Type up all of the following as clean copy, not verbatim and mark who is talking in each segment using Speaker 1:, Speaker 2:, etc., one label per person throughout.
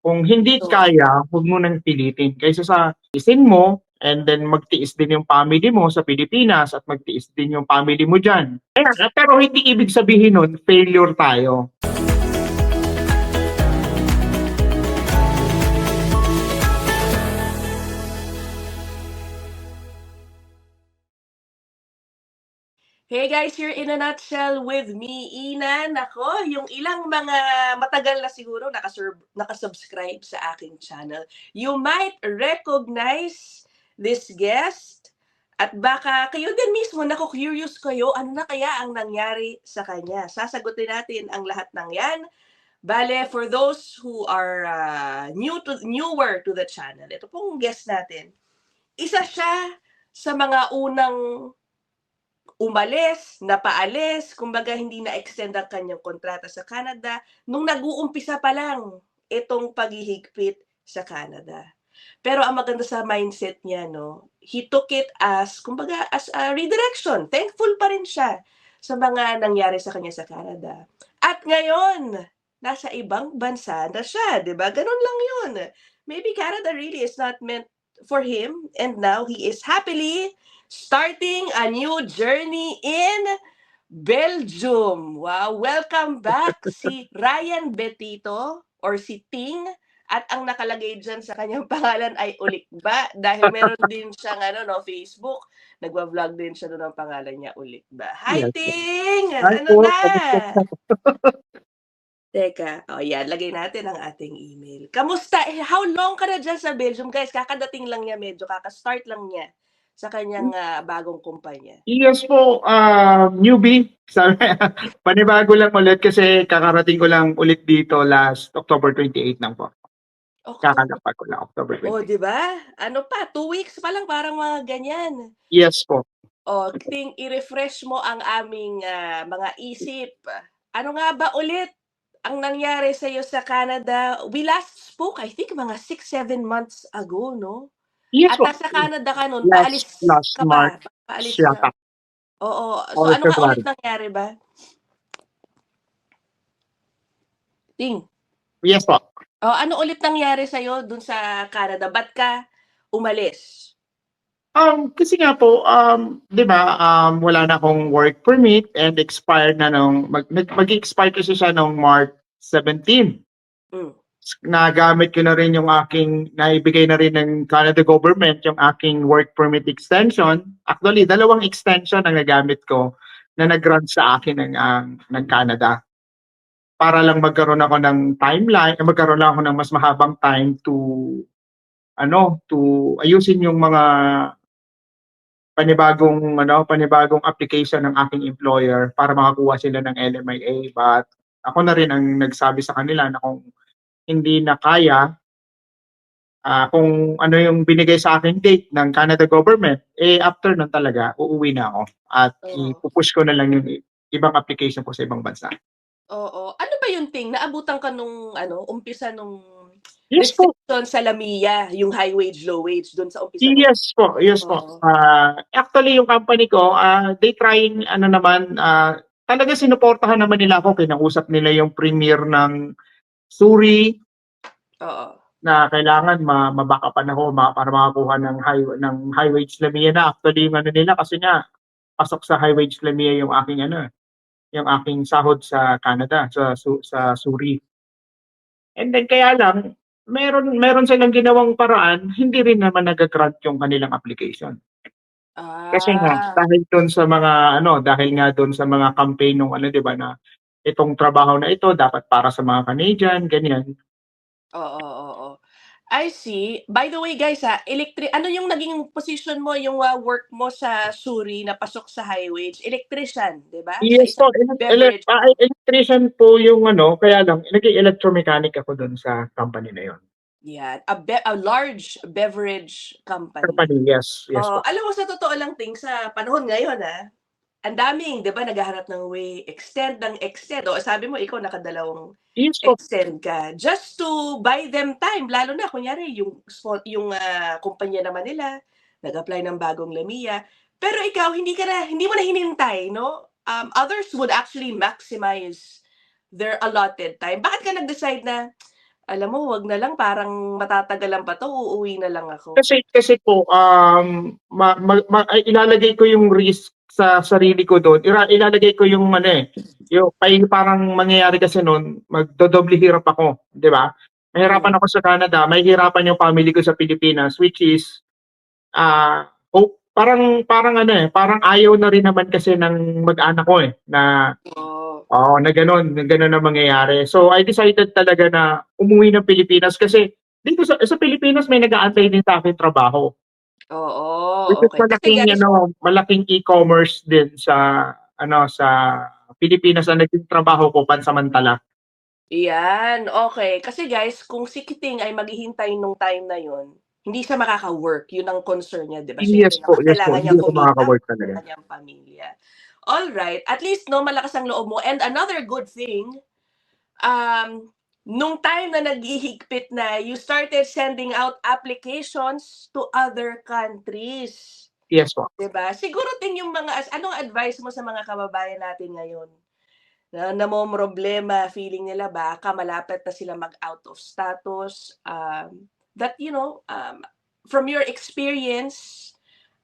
Speaker 1: Kung hindi
Speaker 2: So,
Speaker 1: kaya, huwag mo nang pilitin. Kaysa sa tiisin mo and then magtiis din yung family mo sa Pilipinas at magtiis din yung family mo diyan. Pero hindi ibig sabihin nun failure tayo.
Speaker 2: hey guys, you're in a nutshell with me, Ina. Nako, yung ilang mga matagal na siguro nakasubscribe sa aking channel. You might recognize this guest at baka kayo din mismo naku-curious kayo ano na kaya ang nangyari sa kanya. Sasagutin natin ang lahat ng yan. Bale, for those who are newer to the channel, ito pong guest natin. Isa siya sa mga unang umalis, napaalis, kumbaga hindi na-extend ang kanyang kontrata sa Canada nung nag-uumpisa pa lang itong paghihigpit sa Canada. Pero ang maganda sa mindset niya, no, he took it as, kumbaga, as a redirection. Thankful pa rin siya sa mga nangyari sa kanya sa Canada. At ngayon, nasa ibang bansa na siya, di ba? Ganun lang yun. Maybe Canada really is not meant for him and now he is happily starting a new journey in Belgium. Wow, welcome back si Ryan Betito or si Ting at ang nakalagay dyan sa kanyang pangalan ay Ulikba dahil meron din siyang Facebook. Nagwa-vlog din siya doon ang pangalan niya, Ulikba. Hi,
Speaker 1: Yes.
Speaker 2: Ting!
Speaker 1: Ay
Speaker 2: Ano
Speaker 1: po,
Speaker 2: na?
Speaker 1: kamusta po?
Speaker 2: Teka, yan, lagay natin ang ating email. Kamusta? How long ka na dyan sa Belgium? Guys, kakadating lang niya, medyo kakastart lang niya sa kanyang bagong kumpanya.
Speaker 1: Yes po, newbie. Sabi, panibago lang ulit kasi kakarating ko lang ulit dito last October 28 lang po.
Speaker 2: October.
Speaker 1: Kakadapag ko lang October
Speaker 2: Oh,
Speaker 1: 28.
Speaker 2: 'di ba? Ano pa, 2 weeks pa lang parang mga ganyan.
Speaker 1: Yes po.
Speaker 2: Oh, i-refresh mo ang aming mga isip. Ano nga ba ulit ang nangyari sa iyo sa Canada? We last spoke, I think mga 6-7 months ago, no?
Speaker 1: Yes
Speaker 2: At
Speaker 1: po.
Speaker 2: nasa Canada ka nun,
Speaker 1: Last
Speaker 2: paalis
Speaker 1: last
Speaker 2: ka
Speaker 1: March
Speaker 2: pa, paalis na.
Speaker 1: yata
Speaker 2: Oo. So
Speaker 1: or
Speaker 2: ano nga ulit
Speaker 1: February.
Speaker 2: nangyari ba? Ting.
Speaker 1: Yes po.
Speaker 2: Oh, ano ulit nangyari sa iyo dun sa Canada? Ba't ka umalis?
Speaker 1: Kasi nga po, 'di ba, wala na akong work permit and expired na nung mag-e-expire kasi siya nung March 17.
Speaker 2: Mm.
Speaker 1: Nagamit ko na rin yung aking naibigay na rin ng Canada government yung aking work permit extension. Actually, dalawang extension ang nagamit ko na nag-grant sa akin ng Canada para lang magkaroon ako ng timeline, magkaroon lang ako ng mas mahabang time to ayusin yung mga panibagong application ng aking employer para makakuha sila ng LMIA. But ako na rin ang nagsabi sa kanila na kung hindi na kaya, kung ano yung binigay sa akin date ng Canada government, after nun talaga, uuwi na ako at
Speaker 2: Oo.
Speaker 1: ipupush ko na lang yung ibang application ko sa ibang bansa.
Speaker 2: Oo. Ano ba yung Ting, naabutan ka nung umpisa nung
Speaker 1: Yes po.
Speaker 2: restriction sa Lamia, yung high wage, low wage, dun sa umpisa nung
Speaker 1: Yes po, yes po.
Speaker 2: oo.
Speaker 1: Actually, yung company ko, they trying, talaga sinuportahan naman nila ako. Kinausap nila yung premier ng Suri
Speaker 2: Oo.
Speaker 1: na kailangan mabackupan ako para makakuha ng high wage Lamia na. Actually, yung ano nila kasi nga pasok sa high wage Lamia yung aking sahod sa Canada, sa Suri. And then kaya lang, meron silang ginawang paraan, hindi rin naman nag-grant yung kanilang application. Kasi nga
Speaker 2: Ah.
Speaker 1: dahil nga doon sa mga campaign nung 'di ba na itong trabaho na ito dapat para sa mga Canadian, ganyan.
Speaker 2: Oo, oo. I see. By the way guys ano yung naging position mo, yung work mo sa Suri na pasok sa high wage? Electrician, 'di ba? Sa
Speaker 1: Yes
Speaker 2: isang
Speaker 1: po,
Speaker 2: beverage
Speaker 1: electrician po yung kaya lang naging electromechanic ako doon sa company na yun.
Speaker 2: yan, a large beverage company.
Speaker 1: Company, yes, yes po.
Speaker 2: Alam mo sa totoo lang Ting, sa panahon ngayon ang daming 'di ba naghahanap ng way, extend ng extend. O sabi mo ikaw nakadalawang
Speaker 1: Yes po.
Speaker 2: extend ka just to buy them time. Lalo na kunyari yung kumpanya naman nila nag-apply ng bagong Lamia. Pero ikaw hindi mo na hinintay 'no? Others would actually maximize their allotted time. Bakit ka nag-decide na Alam mo, wag na lang, parang matatagalan pa 'to, uuwi na lang ako.
Speaker 1: Kasi po, ilalagay ko yung risk sa sarili ko do'n, ilalagay ko yung ano, yung parang mangyayari kasi no'n, magdodoble hirap ako, 'di ba?
Speaker 2: Hmm,
Speaker 1: Mahirapan ako sa Canada, mahihirapan yung family ko sa Pilipinas, which is, parang ano, parang ayaw na rin naman kasi ng mag-anak ko, na
Speaker 2: oo.
Speaker 1: oo, na gano'n ang mangyayari. So, I decided talaga na umuwi ng Pilipinas kasi dito sa Pilipinas may nag-aantay din sa'king trabaho. Which
Speaker 2: Oo,
Speaker 1: is
Speaker 2: okey. Kasi guys,
Speaker 1: malaking e-commerce din sa Pilipinas na naging trabaho ko pansamantala.
Speaker 2: iyan, okey. Kasi guys, kung si Kiting ay maghihintay nung time na yun, hindi siya makaka-work, yun ang concern niya, 'di ba? Siyempre naman
Speaker 1: Yes po,
Speaker 2: kailangan
Speaker 1: hindi
Speaker 2: niyang
Speaker 1: ako
Speaker 2: kumita
Speaker 1: makaka-work
Speaker 2: para sa
Speaker 1: talaga.
Speaker 2: kanyang pamilya. Alright, at least 'no, malakas ang loob mo, and another good thing, nung time na naghihigpit na, you started sending out applications to other countries,
Speaker 1: Yes po.
Speaker 2: 'di ba? Siguro din yung mga anong advice mo sa mga kababayan natin ngayon na namomroblema, feeling nila baka malapit na sila mag-out of status, that from your experience,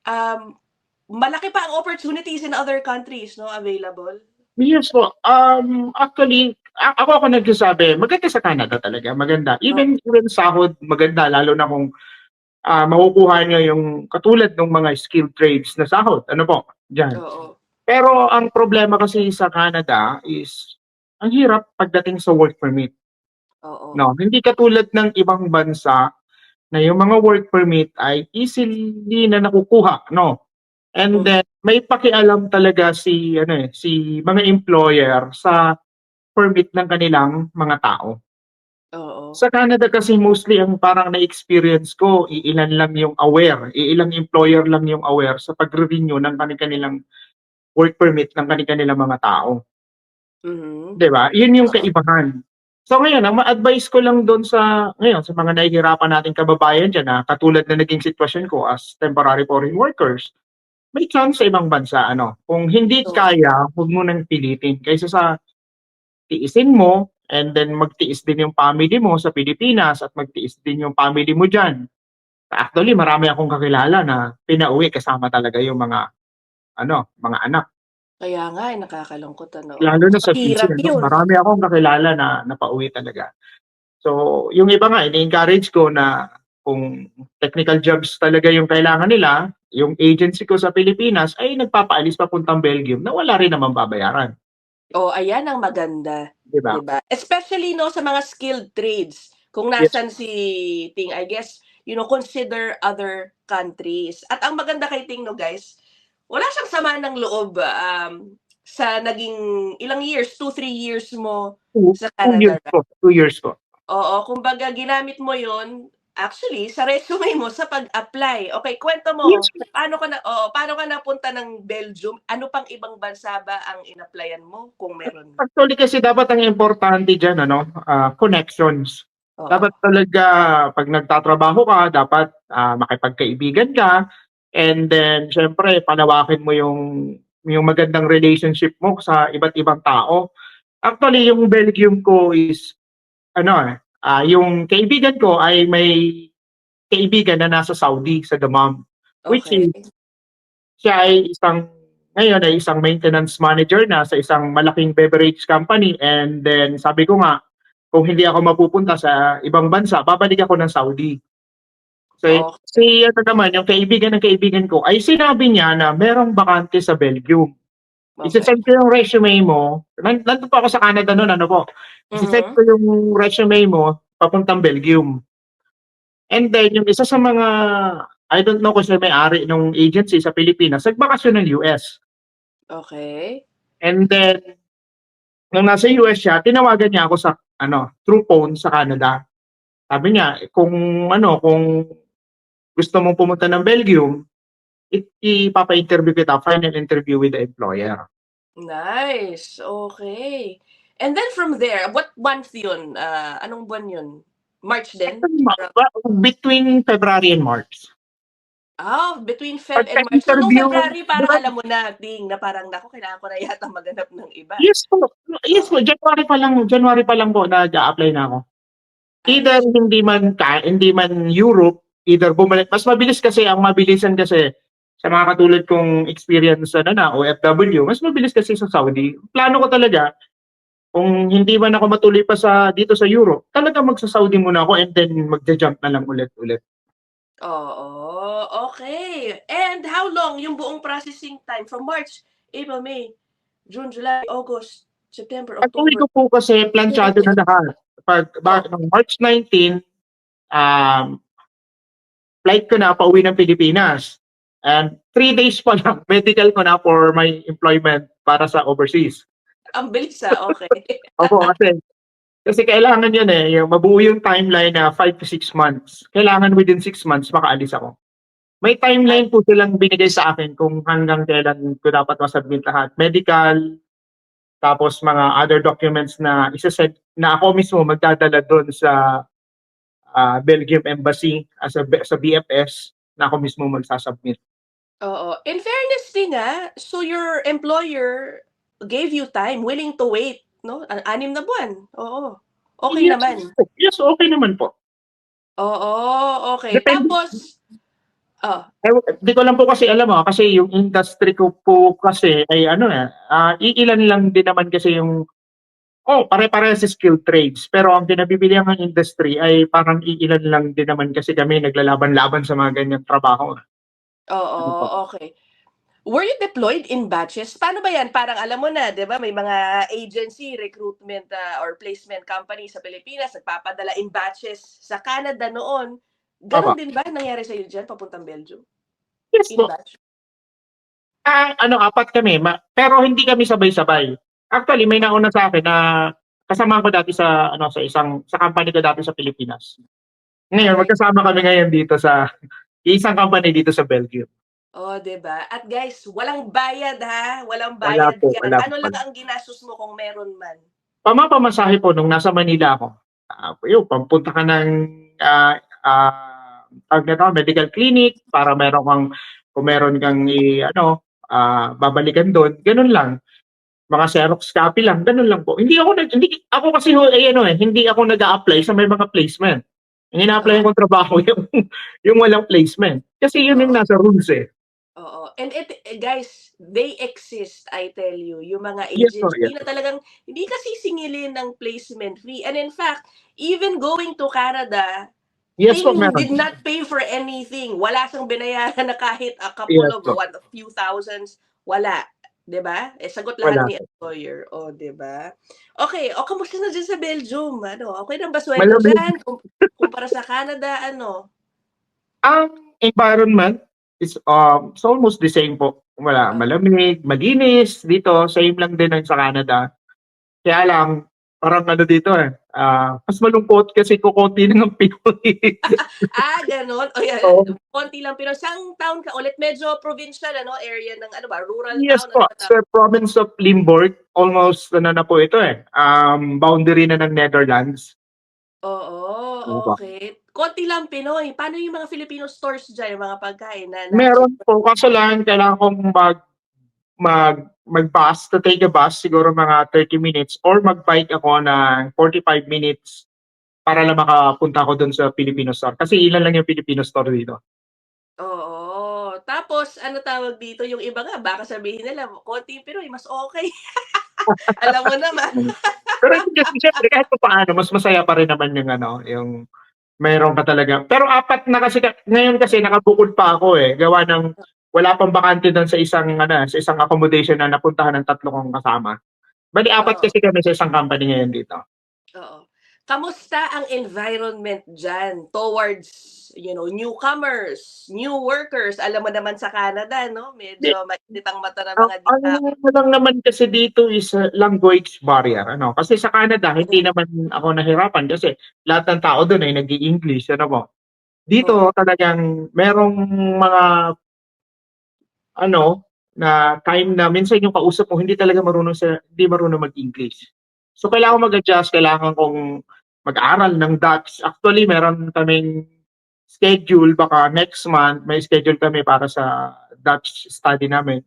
Speaker 2: um, malaki pa ang opportunities in other countries 'no, available?
Speaker 1: Yes po, actually, ako nagsasabi maganda sa Canada talaga, maganda.
Speaker 2: Oo,
Speaker 1: Even sahod maganda lalo na kung, makukuha niyo yung katulad nung mga skilled trades na sahod, ano po, diyan.
Speaker 2: oo,
Speaker 1: Pero ang problema kasi sa Canada is ang hirap pagdating sa work permit,
Speaker 2: oo.
Speaker 1: 'no? Hindi katulad ng ibang bansa na yung mga work permit ay easily na nakukuha, 'no? And
Speaker 2: Hmm,
Speaker 1: then may pakialam talaga si mga employer sa permit ng kanilang mga tao.
Speaker 2: oo,
Speaker 1: Sa Canada kasi mostly ang parang na-experience ko, iilan lang yung aware, iilang employer lang yung aware sa pagre-renew ng kani-kanilang work permit ng kani-kanilang mga tao.
Speaker 2: mhm,
Speaker 1: 'Di ba? Yun yung
Speaker 2: oo,
Speaker 1: kaibahan. So ngayon, ang ma-advice ko lang dun sa mga nahihirapan nating kababayan diyan na katulad na naging sitwasyon ko as temporary foreign workers, may chance sa ibang bansa ano. Kung hindi
Speaker 2: oo,
Speaker 1: kaya, huwag mo nang pilitin kaysa sa tiisin mo and then magtiis din yung family mo sa Pilipinas at magtiis din yung family mo diyan. Actually, marami akong kakilala na pinauwi kasama talaga yung mga anak.
Speaker 2: kaya nga, eh, nakakalungkot ano, oo.
Speaker 1: Lalo na sa GC
Speaker 2: Mahirap
Speaker 1: ano,
Speaker 2: yun,
Speaker 1: marami akong kakilala na napauwi talaga. So, yung iba nga ini-encourage ko na kung technical jobs talaga yung kailangan nila, yung agency ko sa Pilipinas ay nagpapaalis papuntang Belgium na wala rin namang babayaran,
Speaker 2: oh, ayan ang maganda,
Speaker 1: 'di ba?
Speaker 2: 'di ba? Especially 'no, sa mga skilled trades, kung
Speaker 1: Yes,
Speaker 2: nasaan si Ting, I guess, consider other countries. At ang maganda kay Ting 'no guys, wala siyang sama ng loob, sa naging ilang years, 2, 3 years mo sa
Speaker 1: 2
Speaker 2: Canada,
Speaker 1: years po, 2 years po.
Speaker 2: oo, kumbaga ginamit mo yon actually sa resume mo sa pag-apply. Okey, kuwento
Speaker 1: Yes,
Speaker 2: mo, paano ka napunta ng Belgium? Ano pang ibang bansa ba ang in-applyan mo kung meron?
Speaker 1: actually kasi dapat ang importante diyan ano, connections.
Speaker 2: Oo,
Speaker 1: Dapat talaga 'pag nagtatrabaho ka dapat, makipagkaibigan ka and then siyempre palawakin mo yung magandang relationship mo sa iba't ibang tao. Actually yung Belgium ko is yung kaibigan ko ay may kaibigan na nasa Saudi, sa Dammam, which
Speaker 2: okey.
Speaker 1: is siya ay ngayon ay isang maintenance manager na sa isang malaking beverage company and then sabi ko nga, kung hindi ako mapupunta sa ibang bansa, babalik ako ng Saudi. So,
Speaker 2: Okey,
Speaker 1: si ano naman, yung kaibigan ng kaibigan ko ay sinabi niya na merong bakante sa Belgium.
Speaker 2: okey.
Speaker 1: Ise-send ko yung resume mo, nandun pa ako sa Canada nun ano po, ise-send
Speaker 2: Mhm,
Speaker 1: ko yung resume mo papuntang Belgium. And then yung isa sa mga I don't know kung sino may-ari nung agency sa Pilipinas, nagbakasyon ng US.
Speaker 2: okey.
Speaker 1: And then nung nasa US siya, tinawagan niya ako sa through phone sa Canada. Sabi niya, kung gusto mong pumunta ng Belgium, ipapa-interview kita, final interview with the employer.
Speaker 2: Nice, okey. And then from there, what month yun? Anong buwan yun? March din?
Speaker 1: Actually, between February and March.
Speaker 2: Between Feb and March. So nung
Speaker 1: Pagka-interview,
Speaker 2: February
Speaker 1: di
Speaker 2: parang
Speaker 1: ba,
Speaker 2: alam mo na, Ting, na parang, "Naku, kailangan ko na yatang maghanap ng iba."
Speaker 1: yes po, yes
Speaker 2: Oo.
Speaker 1: po, January pa lang po nag-a-apply na ako. Either hindi man Europe, either bumalik mas mabilis kasi ang mabilisan kasi sa mga katulad kong experience na OFW, mas mabilis kasi sa Saudi. Plano ko talaga kung hindi man ako matuloy pa dito sa Europe, talagang magsa-Saudi muna ako and then magja-jump na lang ulit-ulit.
Speaker 2: Oo, okay. And how long yung buong processing time from March, April, May, June, July, August, September,
Speaker 1: Pag-uwi
Speaker 2: October,
Speaker 1: ko po kasi planchado na lahat.
Speaker 2: oh,
Speaker 1: Nung March 19, um, flight ko na pauwi ng Pilipinas. And 3 days pa lang, medical ko na for my employment para sa overseas.
Speaker 2: ang bilis, okay.
Speaker 1: Opo, kasi kailangan yun yung mabuo yung timeline na 5 to 6 months. Kailangan within 6 months makaalis ako. May timeline po silang binigay sa akin kung hanggang kailan ko dapat masubmit lahat. Medical, tapos mga other documents na isa-send na ako mismo magdadala doon sa Belgium Embassy sa BFS na ako mismo magsasubmit.
Speaker 2: Oo. In fairness din, so your employer gave you time, willing to wait, 'no? 6 na buwan, oo. Okey
Speaker 1: Yes,
Speaker 2: naman.
Speaker 1: yes, okay naman po.
Speaker 2: Oo, okey.
Speaker 1: Depende.
Speaker 2: Tapos oh,
Speaker 1: Di ko lang po kasi alam kasi yung industry ko po kasi ay iilan lang din naman kasi yung pare-parehas sa skilled trades. Pero ang kinabibilihan ng industry ay parang iilan lang din naman kasi kami naglalaban-laban sa mga ganyang trabaho.
Speaker 2: oo,
Speaker 1: Ano po?
Speaker 2: okey. Were you deployed in batches? Paano ba 'yan? Parang alam mo na, 'di ba, may mga agency, recruitment, or placement company sa Pilipinas nagpapadala in batches. Sa Canada noon, gano'n
Speaker 1: Opo.
Speaker 2: din ba nangyari sa'yo diyan papuntang Belgium?
Speaker 1: Yes
Speaker 2: In
Speaker 1: po.
Speaker 2: batch?
Speaker 1: Apat kami, pero hindi kami sabay-sabay. Actually, may nauna sa akin na kasama ko dati sa company ko dati sa Pilipinas. Ngayon,
Speaker 2: Ay.
Speaker 1: magkasama kami ngayon dito sa isang company dito sa Belgium.
Speaker 2: Oh, 'di ba? At guys, walang bayad ha, walang
Speaker 1: Wala
Speaker 2: bayad
Speaker 1: po,
Speaker 2: diyan.
Speaker 1: wala po
Speaker 2: Ano lang
Speaker 1: pala.
Speaker 2: ang ginastos mo kung meron man?
Speaker 1: Pamapasahe po nung nasa Manila ako. Yun, pampunta ka ng medical clinic para kung meron kang babalikan doon, ganun lang. Mga Xerox copy lang, ganun lang po. Hindi ako kasi hindi ako nag-a-apply sa may mga placement. Ang ina-apply
Speaker 2: Oo,
Speaker 1: kong trabaho yung walang placement. Kasi yun yung
Speaker 2: oo,
Speaker 1: nasa rules eh.
Speaker 2: oo. And guys, they exist, I tell you. Yung mga
Speaker 1: Yes po,
Speaker 2: agency
Speaker 1: yes
Speaker 2: na
Speaker 1: po.
Speaker 2: talagang hindi ka sisingilin ng placement fee. And in fact, even going to Canada,
Speaker 1: Yes
Speaker 2: they
Speaker 1: po, meron.
Speaker 2: did not pay for anything. Wala siyang binayaran na kahit a couple
Speaker 1: Yes
Speaker 2: of
Speaker 1: po,
Speaker 2: a few thousands, wala. 'Di ba? Sagot lahat
Speaker 1: wala
Speaker 2: ni
Speaker 1: po.
Speaker 2: employer, oh, 'di ba? Okay, kamusta na diyan sa Belgium? Ano, okey lang ba suweldo
Speaker 1: Malamig.
Speaker 2: diyan kumpara sa Canada, ano?
Speaker 1: Ang environment is almost the same po.
Speaker 2: Oh,
Speaker 1: Malamig, malinis dito, same lang din ang sa Canada. Kaya lang, parang dito mas malungkot kasi kokonti lang ang Pinoy.
Speaker 2: gano'n? O yan,
Speaker 1: Oo.
Speaker 2: konti lang pero saang town ka ulit? Medyo provincial ano, area ng ano ba, rural
Speaker 1: Yes
Speaker 2: town, ano
Speaker 1: po,
Speaker 2: ba
Speaker 1: sa province of Limburg, almost na po ito boundary na ng Netherlands.
Speaker 2: Oo,
Speaker 1: Opo.
Speaker 2: okey. Konti lang Pinoy. Paano yung mga Filipino stores diyan, yung mga pagkain na
Speaker 1: Meron
Speaker 2: cheaper?
Speaker 1: po, kaso lang kailangan kong mag-bus, to take a bus, siguro mga 30 minutes or mag-bike ako ng 45 minutes para lang makapunta ako dun sa Filipino store. Kasi ilan lang yung Filipino store dito.
Speaker 2: Oo, tapos ano tawag dito, yung iba nga baka sabihin nila konting Pinoy mas okey. Alam mo naman.
Speaker 1: Pero hindi kasi siyempre kahit papaano mas masaya pa rin naman yung meron ka talaga. Pero apat na kasi ngayon kasi nakabukod pa ako gawa ng wala pang bakante doon sa isang accommodation na napuntahan ng tatlo kong kasama. Bali apat
Speaker 2: Oo,
Speaker 1: kasi kami sa isang company ngayon dito.
Speaker 2: oo. Kamusta ang environment diyan towards, newcomers, new workers? Alam mo naman sa Canada 'no,
Speaker 1: Di
Speaker 2: medyo mainit ang mata ng
Speaker 1: ang
Speaker 2: mga
Speaker 1: ang
Speaker 2: dita.
Speaker 1: lang naman kasi dito is language barrier Kasi sa Canada hindi
Speaker 2: Mm,
Speaker 1: naman ako nahirapan kasi lahat ng tao doon ay nag-i-English po. Dito
Speaker 2: oo.
Speaker 1: talagang merong mga na time na minsan yung kausap mo hindi marunong mag-English. So kailangan ko mag-adjust, kailangan kong mag-aral ng Dutch. Actually, meron kaming schedule, baka next month may schedule kami para sa Dutch study namin.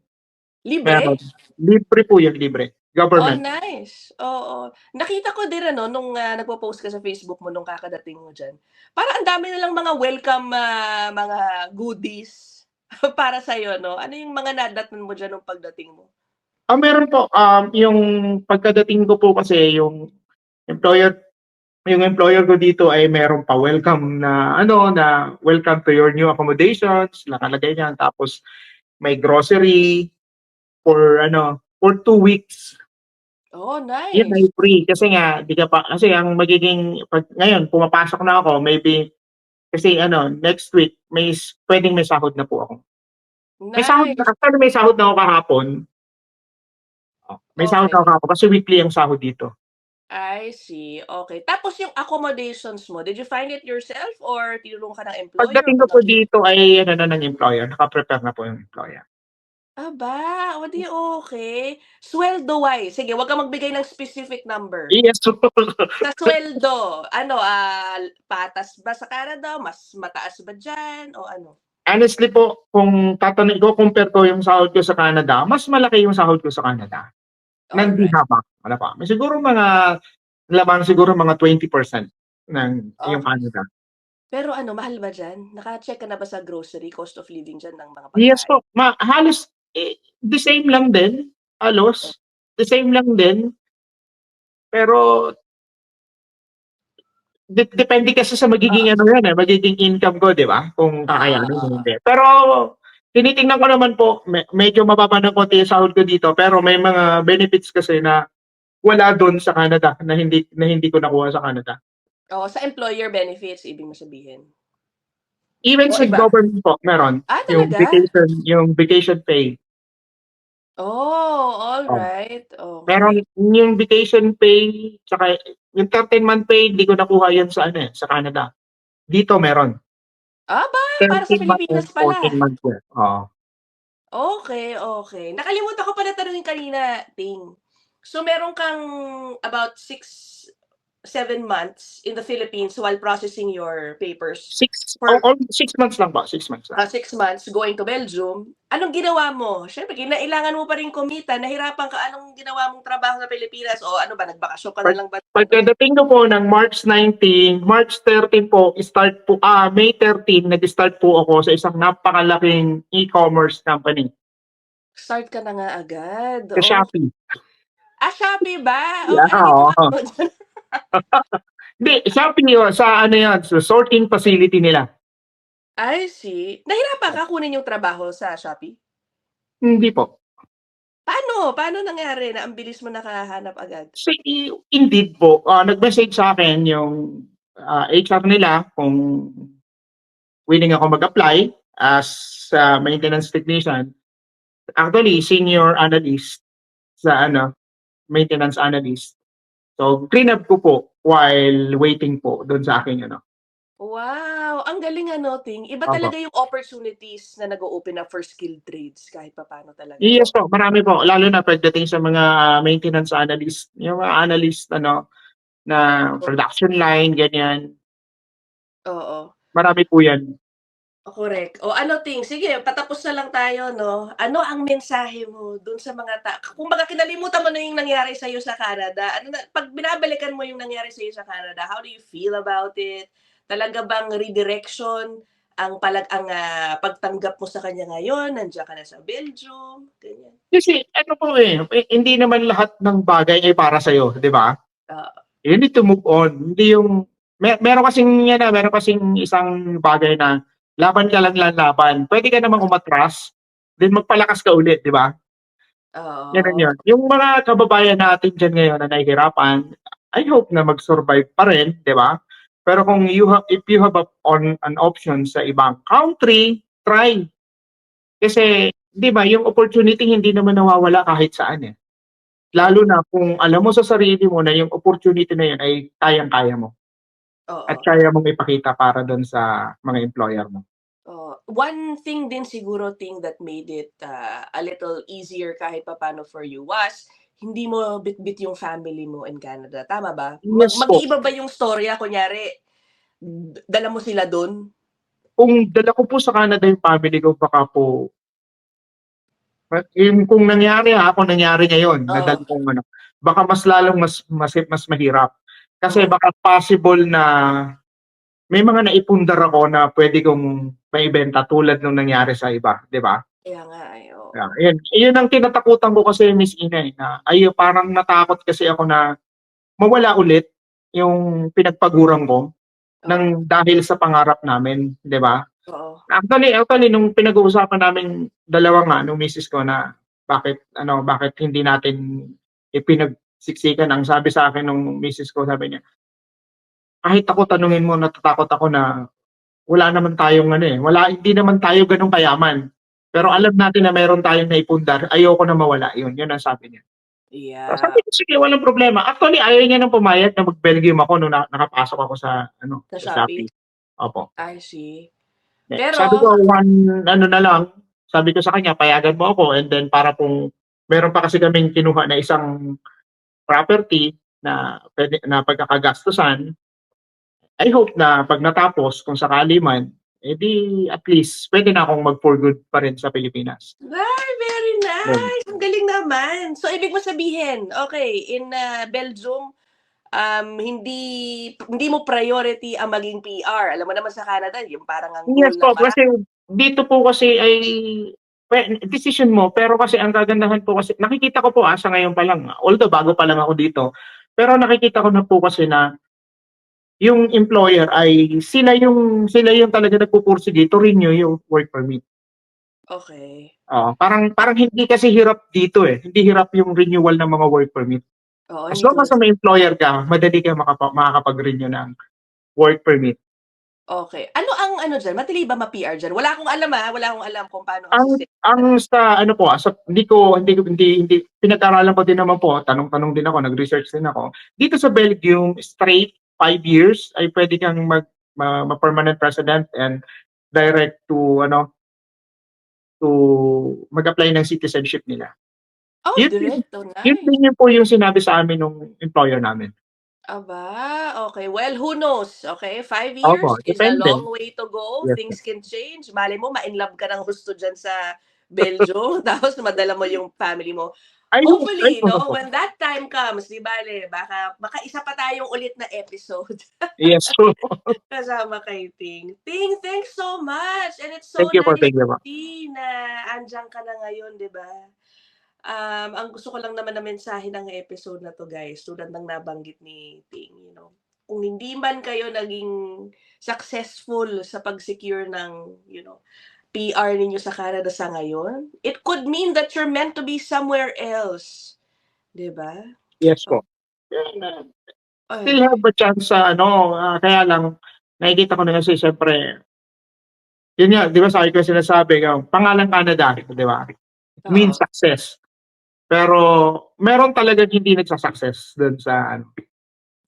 Speaker 2: Libre?
Speaker 1: Meron. Libre po 'yan, libre.
Speaker 2: Oh,
Speaker 1: government.
Speaker 2: nice. Oo. Nakita ko din ano nung, nagpo-post ka sa Facebook mo nung kakadating mo diyan. Parang ang dami nilang mga welcome, mga goodies para sa'yo 'no? Ano yung mga nadatnan mo diyan nung pagdating mo?
Speaker 1: Meron po, yung pagkadating ko po kasi employer yung employer ko dito ay meron pa welcome na ano, na welcome to your new accommodations, nakalagay niyan. Tapos may grocery for 2 weeks.
Speaker 2: Oh,
Speaker 1: Yun ay
Speaker 2: nice.
Speaker 1: free kasi nga di ka pa kasi ang magiging 'pag ngayon pumapasok na ako maybe kasi next week puwedeng may sahod na po ako.
Speaker 2: Nice.
Speaker 1: May sahod na ako kahapon. May sahod na
Speaker 2: Okay.
Speaker 1: ako kahapon kasi weekly ang sahod dito.
Speaker 2: I see, okay. Tapos yung accommodations mo, did you find it yourself or tinulungan ka ng employer o
Speaker 1: Pagdating ko po
Speaker 2: nag
Speaker 1: dito ay ano na ng employer, naka-prepare na po yung employer.
Speaker 2: aba, o di okey. Sweldo-wise, sige, wag kang magbigay ng specific number.
Speaker 1: Yes.
Speaker 2: Sa sweldo, ano, patas ba sa Canada, mas mataas ba diyan o ano?
Speaker 1: Honestly po, kung iko-compare ko yung sahod ko sa Canada, mas malaki yung sahod ko sa Canada. Ng di
Speaker 2: Alright,
Speaker 1: habak, ano pa, may siguro siguro mga 20% ng yung
Speaker 2: okey.
Speaker 1: Canada.
Speaker 2: Pero ano, mahal ba diyan? Naka-check ka na ba sa grocery, cost of living diyan ng mga
Speaker 1: Yes
Speaker 2: pagkain?
Speaker 1: po, halos, the same lang din,
Speaker 2: Oh,
Speaker 1: halos, the same lang din, pero depende kasi sa magiging
Speaker 2: oo,
Speaker 1: magiging income ko, 'di ba? Kung
Speaker 2: oo,
Speaker 1: kakayanin o
Speaker 2: oo.
Speaker 1: hindi. Pero tinitingnan ko naman po, medyo mababa ng konti yung sahod ko dito, pero may mga benefits kasi na wala dun sa Canada na hindi ko nakuha sa Canada.
Speaker 2: Oo, sa employer benefits ibig mo sabihin?
Speaker 1: Even
Speaker 2: O
Speaker 1: sa
Speaker 2: iba?
Speaker 1: government po meron,
Speaker 2: Talaga?
Speaker 1: yung vacation pay.
Speaker 2: Oh,
Speaker 1: Oh,
Speaker 2: alright,
Speaker 1: meron
Speaker 2: okey.
Speaker 1: yung vacation pay tsaka yung 13-month pay hindi ko nakuha yun sa sa Canada. Dito meron,
Speaker 2: Aba, para sa
Speaker 1: 13 month and
Speaker 2: Pilipinas
Speaker 1: 14
Speaker 2: pala.
Speaker 1: months worth, oo.
Speaker 2: Okey, okey. Nakalimutan ko pala tanungin kanina, Ting. So meron kang about 6, 7 months in the Philippines while processing your papers
Speaker 1: 6 months lang po, 6 months lang.
Speaker 2: 6 months going to Belgium. Anong ginawa mo? Siyempre kinailangan mo pa rin kumita, nahirapan ka, anong ginawa mong trabaho sa Pilipinas o ano ba, nagbakasyon ka na
Speaker 1: Pag
Speaker 2: lang ba dito?
Speaker 1: pagkadating ko po ng March 13 po May 13 nag-start po ako sa isang napakalaking e-commerce company,
Speaker 2: Start ka na nga agad,
Speaker 1: sa Shopee.
Speaker 2: Shopee ba?
Speaker 1: Yeah,
Speaker 2: Okey, anong ginawa
Speaker 1: oo.
Speaker 2: mo diyan?
Speaker 1: Hindi, Shopee yun, sa ano yun, sa sorting facility nila.
Speaker 2: I see. Nahirapan ka kunin yung trabaho sa Shopee?
Speaker 1: Hindi po.
Speaker 2: Paano nangyari na ang bilis mo nakahanap agad?
Speaker 1: Kasi Indeed po, nag-message sa akin yung, HR nila kung willing ako mag-apply as maintenance technician. Actually, senior analyst sa maintenance analyst. So, cleanup ko po while waiting po do'n sa aking
Speaker 2: Wow, ang galing ano, Ting. Iba
Speaker 1: opo.
Speaker 2: talaga yung opportunities na nag-o-open up for skilled trades kahit papaano talaga
Speaker 1: Yes
Speaker 2: 'no?
Speaker 1: po, marami po lalo na pagdating sa mga maintenance analyst, yung mga analyst na production line ganyan,
Speaker 2: Oo,
Speaker 1: marami po 'yan.
Speaker 2: correct. O ano, Ting, sige patapos na lang tayo 'no. Ano ang mensahe mo dun sa mga kumbaga kinalimutan mo na yung nangyari sa'yo sa Canada, ano na 'pag binabalikan mo yung nangyari sa'yo sa Canada, how do you feel about it? Talaga bang redirection pagtanggap mo sa kanya ngayon, nandiyan ka na sa Belgium, ganyan?
Speaker 1: Kasi ano po, hindi naman lahat ng bagay ay para sa'yo, 'di ba?
Speaker 2: Oo,
Speaker 1: You need to move on, hindi yung meron kasing isang bagay na laban ka lang ng laban, puwede ka namang umatras, then magpalakas ka ulit, 'di ba? Gano'n
Speaker 2: oo,
Speaker 1: 'yun. Yung mga kababayan natin diyan ngayon na nahihirapan, I hope na mag-survive pa rin, 'di ba? Pero kung if you have an option sa ibang country, try. Kasi 'di ba yung opportunity hindi naman nawawala kahit saan, eh. Lalo na kung alam mo sa sarili mo na yung opportunity na yun ay kayang-kaya mo at
Speaker 2: oo.
Speaker 1: kaya mong ipakita para dun sa mga employer mo.
Speaker 2: One thing din siguro, Ting, that made it, a little easier kahit papaano for you was hindi mo bitbit yung family mo in Canada, tama ba?
Speaker 1: Yes po,
Speaker 2: Mag-iiba ba yung storya kunyari dala mo sila dun?
Speaker 1: kung dala ko po sa Canada yung family ko baka po Yung kung nangyari kung nangyari ngayon, na
Speaker 2: Oo.
Speaker 1: ganitong ano, baka mas lalong mas mahirap. Kasi
Speaker 2: Oo.
Speaker 1: baka possible na may mga naipundar ako na pwede kong maibenta tulad nung nangyari sa iba, 'di ba?
Speaker 2: Kaya nga eh, oo.
Speaker 1: Yeah, ayun ang kinatakutan ko kasi Miss Ina, na parang natakot kasi ako na mawala ulit yung pinagpaguran ko
Speaker 2: Oo.
Speaker 1: dahil sa pangarap namin, 'di ba?
Speaker 2: Oo.
Speaker 1: Actually nung pinag-uusapan namin dalawa nga nung misis ko na bakit hindi natin ipinagsiksikan, ang sabi sa akin nung misis ko, sabi niya, "Kahit ako tanungin mo, natatakot ako na wala naman tayong hindi naman tayo gano'n kayaman. Pero
Speaker 2: Mm.
Speaker 1: alam natin na meron tayong naipundar, ayoko na mawala." Yun ang sabi niya. So
Speaker 2: Yeah.
Speaker 1: sabi ko, "Sige, walang problema." Actually, ayaw niya ng pumayag na mag-Belgium ako nung nakapasok ako sa
Speaker 2: Sa
Speaker 1: sa
Speaker 2: Shopee?
Speaker 1: Shopee. Opo.
Speaker 2: I see.
Speaker 1: Sabi
Speaker 2: Pero
Speaker 1: ko na lang, sabi ko sa kanya, "Payagan mo ako, and then para kung meron pa kasi kaming kinuha na isang property na puwede na pagkakagastusan, I hope na 'pag natapos kung sakali man, at least puwede na akong mag for good pa rin sa Pilipinas."
Speaker 2: ay, very
Speaker 1: Yun.
Speaker 2: nice! Ang galing naman. So, ibig mo sabihin, okay, in, Belgium, hindi hindi mo priority ang maging PR. Alam mo naman sa Canada yung parang ang goal
Speaker 1: Yes
Speaker 2: ng
Speaker 1: po, kasi dito po kasi ay decision mo, pero kasi ang kagandahan po kasi nakikita ko po, sa ngayon pa lang, although bago pa lang ako dito, pero nakikita ko na po kasi na yung employer ay sila yung talaga nagpupursige to renew yung work permit.
Speaker 2: okay.
Speaker 1: Oo, parang hindi kasi hirap dito, hindi hirap yung renewal ng mga work permit.
Speaker 2: Oo,
Speaker 1: As
Speaker 2: hindi
Speaker 1: long as
Speaker 2: tulad sa
Speaker 1: may employer ka, madali kang makakapag-renew ng work permit.
Speaker 2: okay. Ano ang ano diyan, madali ba ma-PR diyan? Wala akong alam, wala akong alam kung paano ang
Speaker 1: Ang
Speaker 2: sistema
Speaker 1: ang
Speaker 2: diyan.
Speaker 1: sa ano po, hindi pinag-aralan ko din naman po, tanong-tanong din ako, nag-research din ako. Dito sa Belgium, straight 5 years ay puwede kang ma-permanent resident and direct to mag-apply ng citizenship nila.
Speaker 2: Oh,
Speaker 1: Yun din
Speaker 2: diretso,
Speaker 1: yun
Speaker 2: nice.
Speaker 1: din po yung sinabi sa amin nung employer namin.
Speaker 2: Aba, okay. Well, who knows, okay? 5 years
Speaker 1: Opo,
Speaker 2: is a
Speaker 1: depende.
Speaker 2: long way to go.
Speaker 1: Yes po.
Speaker 2: Things can change. Malay mo ma-inlove ka ng husto diyan sa Belgium, tapos madala mo yung family mo.
Speaker 1: Ay
Speaker 2: Hopefully,
Speaker 1: oo
Speaker 2: 'no,
Speaker 1: po.
Speaker 2: when that time comes, 'di bale baka isa pa tayong ulit na episode
Speaker 1: Yes po.
Speaker 2: kasama kay Ting. Ting, thanks so much, and it's so
Speaker 1: Thank you po,
Speaker 2: nice
Speaker 1: thank you
Speaker 2: to
Speaker 1: po.
Speaker 2: see na andiyan ka na ngayon, 'di ba? Ang gusto ko lang naman na mensahe ng episode na 'to, guys, tulad ng nabanggit ni Ting, kung hindi man kayo naging successful sa pag-secure ng, PR ninyo sa Canada sa ngayon, it could mean that you're meant to be somewhere else, 'di ba?
Speaker 1: Yes
Speaker 2: Oh,
Speaker 1: po. Yan, still
Speaker 2: ay,
Speaker 1: have a chance sa kaya lang nakikita ko na kasi siyempre, yun nga, 'di ba sabi ko sinasabi, pangalang Canada, 'di ba? It means
Speaker 2: oo,
Speaker 1: success. Pero meron talagang hindi nagsa-success dun sa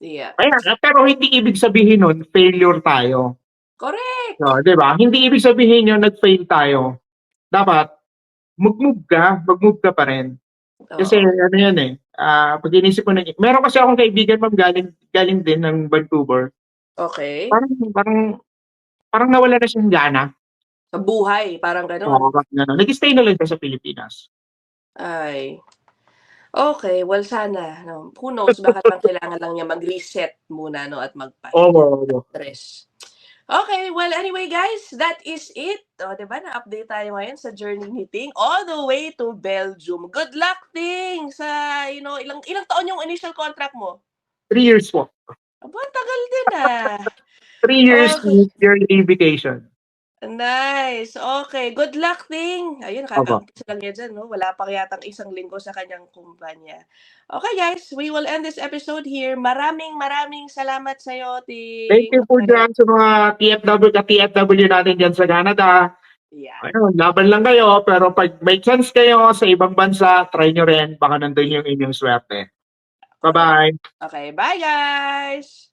Speaker 2: yeah.
Speaker 1: pero hindi ibig sabihin nun failure tayo.
Speaker 2: Correct!
Speaker 1: Oh, 'di ba? Hindi ibig sabihin yun nag-fail tayo. Dapat mag-move ka pa rin. Kasi
Speaker 2: Oo,
Speaker 1: 'pag inisip ko meron kasi akong kaibigan, ma'am, galing galing din ng Vancouver.
Speaker 2: okey.
Speaker 1: Parang parang parang nawalan na siyang gana.
Speaker 2: Sa buhay, parang gano'n.
Speaker 1: Oo, parang gano'n. Nag-stay na lang siya sa Pilipinas.
Speaker 2: Ay, okey. Well, sana 'no, who knows baka naman kailangan lang niya mag-reset muna 'no, at
Speaker 1: Oo,
Speaker 2: magpahinga at
Speaker 1: oo.
Speaker 2: rest. Okay, well, anyway guys, that is it. Oh, 'di ba na-update tayo ngayon sa journey ni Ting all the way to Belgium. Good luck, Ting, sa ilang ilang taon yung initial contract mo?
Speaker 1: 3 years po.
Speaker 2: Aba, ang tagal din,
Speaker 1: 3 years
Speaker 2: Okay,
Speaker 1: with yearly vacation.
Speaker 2: nice. Okay, good luck, Ting. Ayun,
Speaker 1: Opo.
Speaker 2: kakaumpisa lang niya diyan 'no, wala pa yatang isang linggo sa kanyang kumpanya. Okay guys, we will end this episode here. Maraming maraming salamat sa'yo,
Speaker 1: Thank
Speaker 2: Ting.
Speaker 1: you po
Speaker 2: Okay.
Speaker 1: diyan sa mga ka-TFW natin diyan sa Canada.
Speaker 2: Yeah.
Speaker 1: Ayun, laban lang kayo, pero 'pag may chance kayo sa ibang bansa, try niyo rin, baka nandun yung inyong swerte.
Speaker 2: Correct.
Speaker 1: Ba-bye.
Speaker 2: Okay, bye guys.